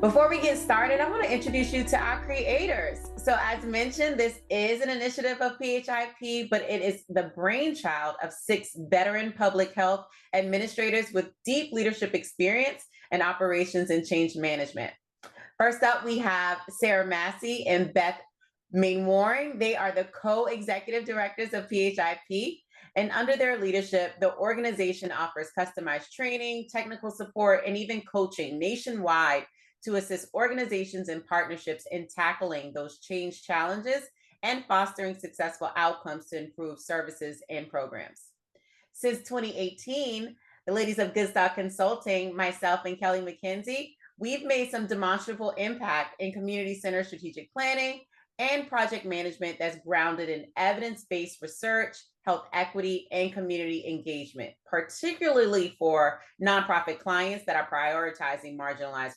Before we get started, I want to introduce you to our creators. So, as mentioned, this is an initiative of PHIP, but it is the brainchild of 6 veteran public health administrators with deep leadership experience and operations and change management. First up, we have Sarah Massey and Beth Mainwaring. They are the co-executive directors of PHIP. And under their leadership, the organization offers customized training, technical support, and even coaching nationwide to assist organizations and partnerships in tackling those change challenges and fostering successful outcomes to improve services and programs. Since 2018, the ladies of Good Stock Consulting, myself and Kelly McKenzie, we've made some demonstrable impact in community centered strategic planning and project management that's grounded in evidence based research, health equity, and community engagement, particularly for nonprofit clients that are prioritizing marginalized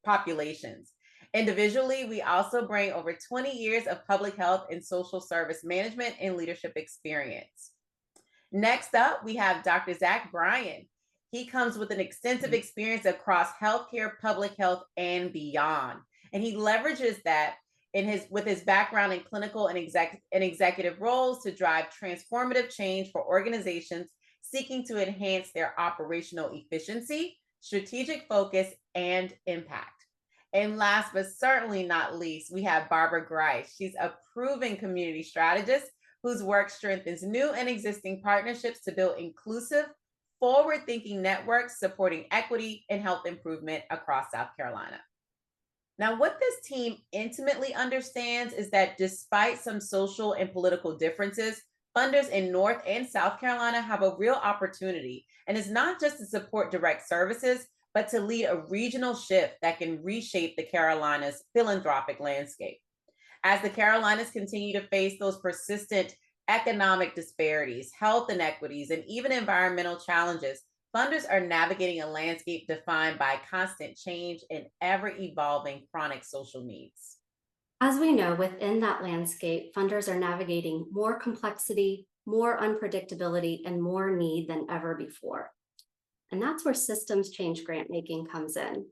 populations. Individually, we also bring over 20 years of public health and social service management and leadership experience. Next up, we have Dr. Zach Bryan. He comes with an extensive experience across healthcare, public health, and beyond. And he leverages that with his background in clinical and executive roles to drive transformative change for organizations seeking to enhance their operational efficiency, strategic focus, and impact. And last but certainly not least, we have Barbara Grice. She's a proven community strategist whose work strengthens new and existing partnerships to build inclusive, forward-thinking networks supporting equity and health improvement across South Carolina. Now, what this team intimately understands is that despite some social and political differences, funders in North and South Carolina have a real opportunity, and it's not just to support direct services, but to lead a regional shift that can reshape the Carolinas' philanthropic landscape. As the Carolinas continue to face those persistent economic disparities, health inequities, and even environmental challenges, funders are navigating a landscape defined by constant change and ever evolving chronic social needs. As we know, within that landscape, funders are navigating more complexity, more unpredictability, and more need than ever before. And that's where systems change grant making comes in.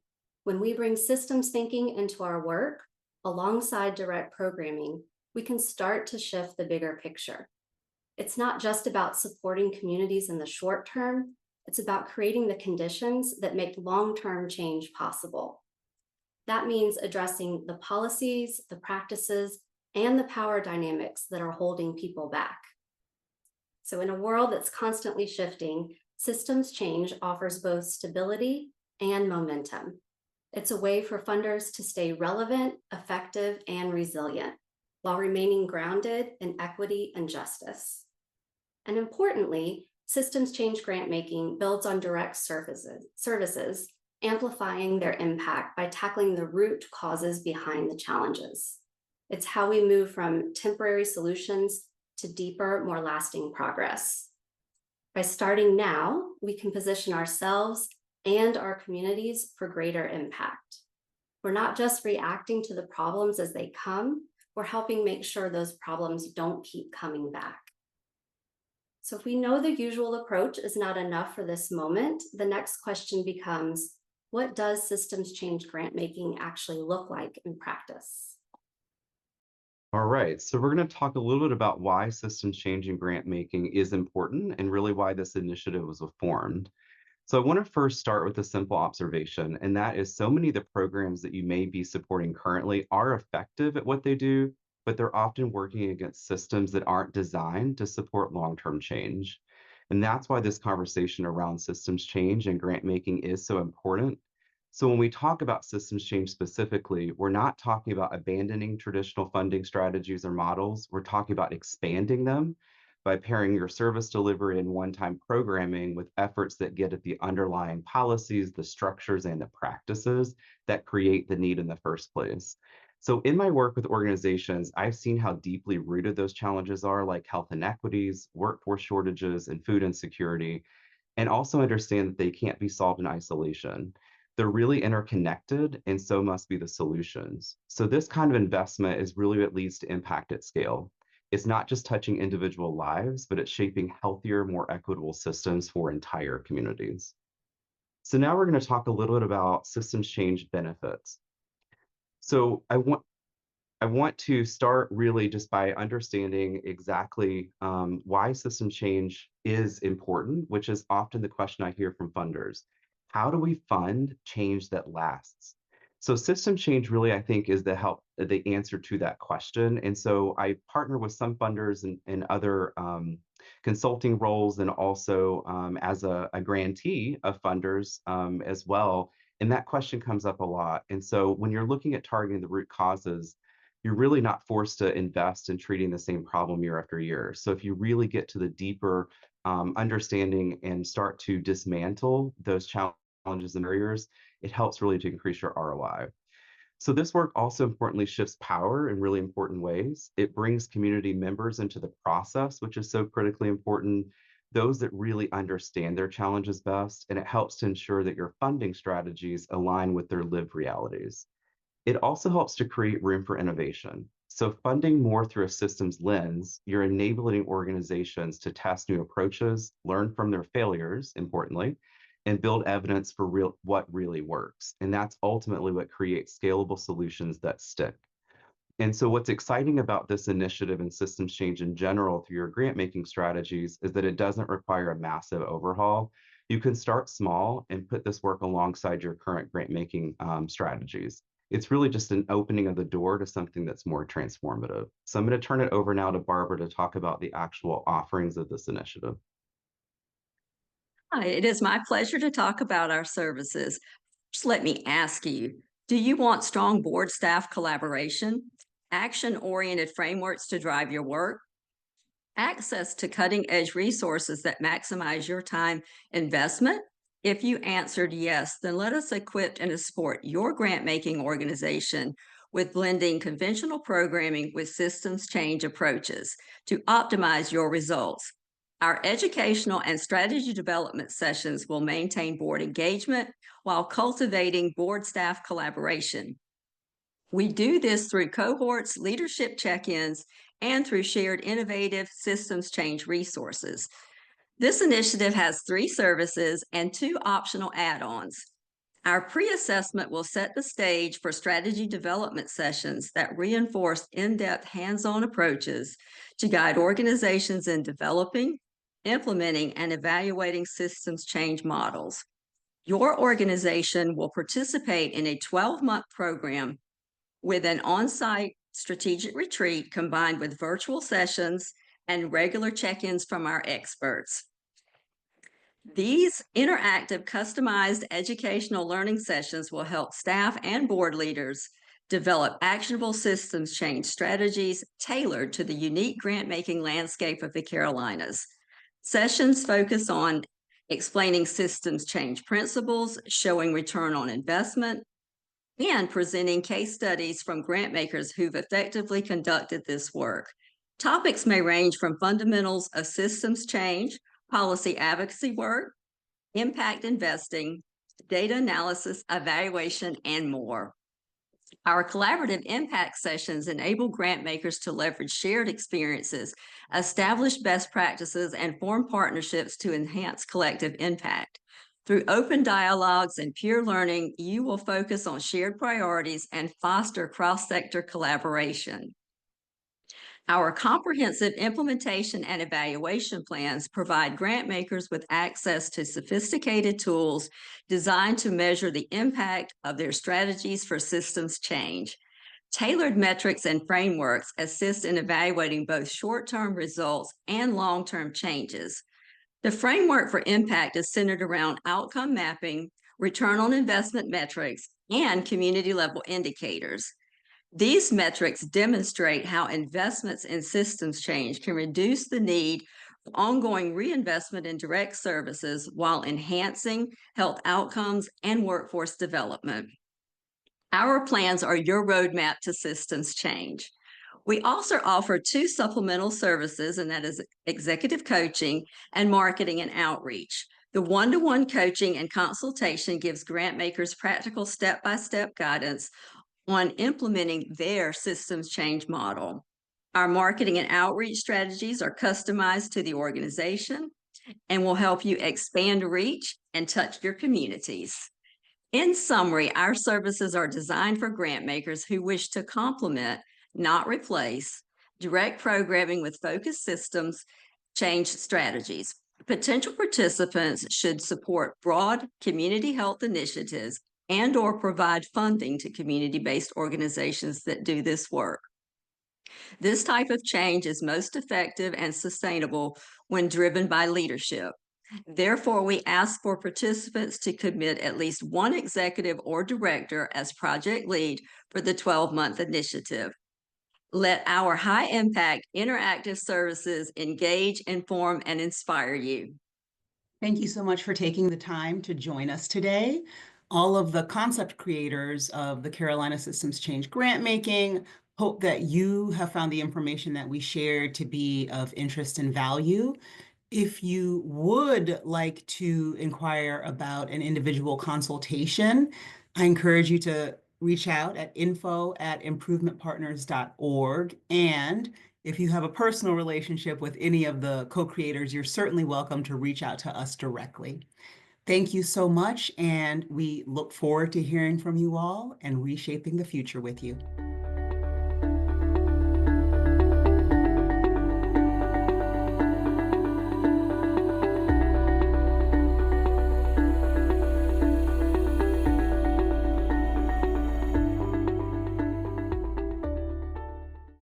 When we bring systems thinking into our work, alongside direct programming, we can start to shift the bigger picture. It's not just about supporting communities in the short term, it's about creating the conditions that make long-term change possible. That means addressing the policies, the practices, and the power dynamics that are holding people back. So in a world that's constantly shifting, systems change offers both stability and momentum. It's a way for funders to stay relevant, effective, and resilient while remaining grounded in equity and justice. And importantly, systems change grant making builds on direct services, amplifying their impact by tackling the root causes behind the challenges. It's how we move from temporary solutions to deeper, more lasting progress. By starting now, we can position ourselves and our communities for greater impact. We're not just reacting to the problems as they come, we're helping make sure those problems don't keep coming back. So if we know the usual approach is not enough for this moment, the next question becomes, what does systems change grant making actually look like in practice? All right, so we're going to talk a little bit about why systems changing grant making is important and really why this initiative was formed. So I want to first start with a simple observation, and that is so many of the programs that you may be supporting currently are effective at what they do, but they're often working against systems that aren't designed to support long-term change. And that's why this conversation around systems change and grant making is so important. So when we talk about systems change specifically, we're not talking about abandoning traditional funding strategies or models. We're talking about expanding them by pairing your service delivery and one-time programming with efforts that get at the underlying policies, the structures, and the practices that create the need in the first place. So in my work with organizations, I've seen how deeply rooted those challenges are, like health inequities, workforce shortages, and food insecurity, and also understand that they can't be solved in isolation. They're really interconnected, and so must be the solutions. So this kind of investment is really what leads to impact at scale. It's not just touching individual lives, but it's shaping healthier, more equitable systems for entire communities. So now we're going to talk a little bit about systems change benefits. So I want to start really just by understanding exactly why system change is important, which is often the question I hear from funders. How do we fund change that lasts? So system change really, I think, is the answer to that question. And so I partner with some funders and other consulting roles, and also as a grantee of funders as well. And that question comes up a lot. And so when you're looking at targeting the root causes, you're really not forced to invest in treating the same problem year after year. So if you really get to the deeper understanding and start to dismantle those challenges and barriers, it helps really to increase your ROI. So this work also importantly shifts power in really important ways. It brings community members into the process, which is so critically important, those that really understand their challenges best, and it helps to ensure that your funding strategies align with their lived realities. It also helps to create room for innovation. So funding more through a systems lens, you're enabling organizations to test new approaches, learn from their failures, importantly, and build evidence for what really works. And that's ultimately what creates scalable solutions that stick. And so what's exciting about this initiative and systems change in general through your grant making strategies is that it doesn't require a massive overhaul. You can start small and put this work alongside your current grant making strategies. It's really just an opening of the door to something that's more transformative. So I'm going to turn it over now to Barbara to talk about the actual offerings of this initiative. Hi, it is my pleasure to talk about our services. Just let me ask you, do you want strong board staff collaboration, action-oriented frameworks to drive your work, access to cutting-edge resources that maximize your time investment? If you answered yes, then let us equip and support your grant-making organization with blending conventional programming with systems change approaches to optimize your results. Our educational and strategy development sessions will maintain board engagement while cultivating board staff collaboration. We do this through cohorts, leadership check-ins, and through shared innovative systems change resources. This initiative has 3 services and 2 optional add-ons. Our pre-assessment will set the stage for strategy development sessions that reinforce in-depth hands-on approaches to guide organizations in developing, implementing, and evaluating systems change models. Your organization will participate in a 12-month program with an on-site strategic retreat combined with virtual sessions and regular check-ins from our experts. These interactive, customized educational learning sessions will help staff and board leaders develop actionable systems change strategies tailored to the unique grant-making landscape of the Carolinas. Sessions focus on explaining systems change principles, showing return on investment, and presenting case studies from grant makers who've effectively conducted this work. Topics may range from fundamentals of systems change, policy advocacy work, impact investing, data analysis, evaluation, and more. Our collaborative impact sessions enable grant makers to leverage shared experiences, establish best practices, and form partnerships to enhance collective impact. Through open dialogues and peer learning, you will focus on shared priorities and foster cross-sector collaboration. Our comprehensive implementation and evaluation plans provide grant makers with access to sophisticated tools designed to measure the impact of their strategies for systems change. Tailored metrics and frameworks assist in evaluating both short-term results and long-term changes. The framework for impact is centered around outcome mapping, return on investment metrics, and community-level indicators. These metrics demonstrate how investments in systems change can reduce the need for ongoing reinvestment in direct services while enhancing health outcomes and workforce development. Our plans are your roadmap to systems change. We also offer 2 supplemental services, and that is executive coaching and marketing and outreach. The one-to-one coaching and consultation gives grant makers practical step-by-step guidance on implementing their systems change model. Our marketing and outreach strategies are customized to the organization. and will help you expand reach and touch your communities. In summary, our services are designed for grant makers who wish to complement, not replace, direct programming with focused systems, change strategies. Potential participants should support broad community health initiatives and/or provide funding to community-based organizations that do this work. This type of change is most effective and sustainable when driven by leadership. Therefore, we ask for participants to commit at least one executive or director as project lead for the 12-month initiative. Let our high-impact interactive services engage, inform, and inspire you. Thank you so much for taking the time to join us today. All of the concept creators of the Carolina Systems Change Grant Making hope that you have found the information that we shared to be of interest and value. If you would like to inquire about an individual consultation, I encourage you to reach out at info@improvementpartners.org. And if you have a personal relationship with any of the co-creators, you're certainly welcome to reach out to us directly. Thank you so much, and we look forward to hearing from you all and reshaping the future with you.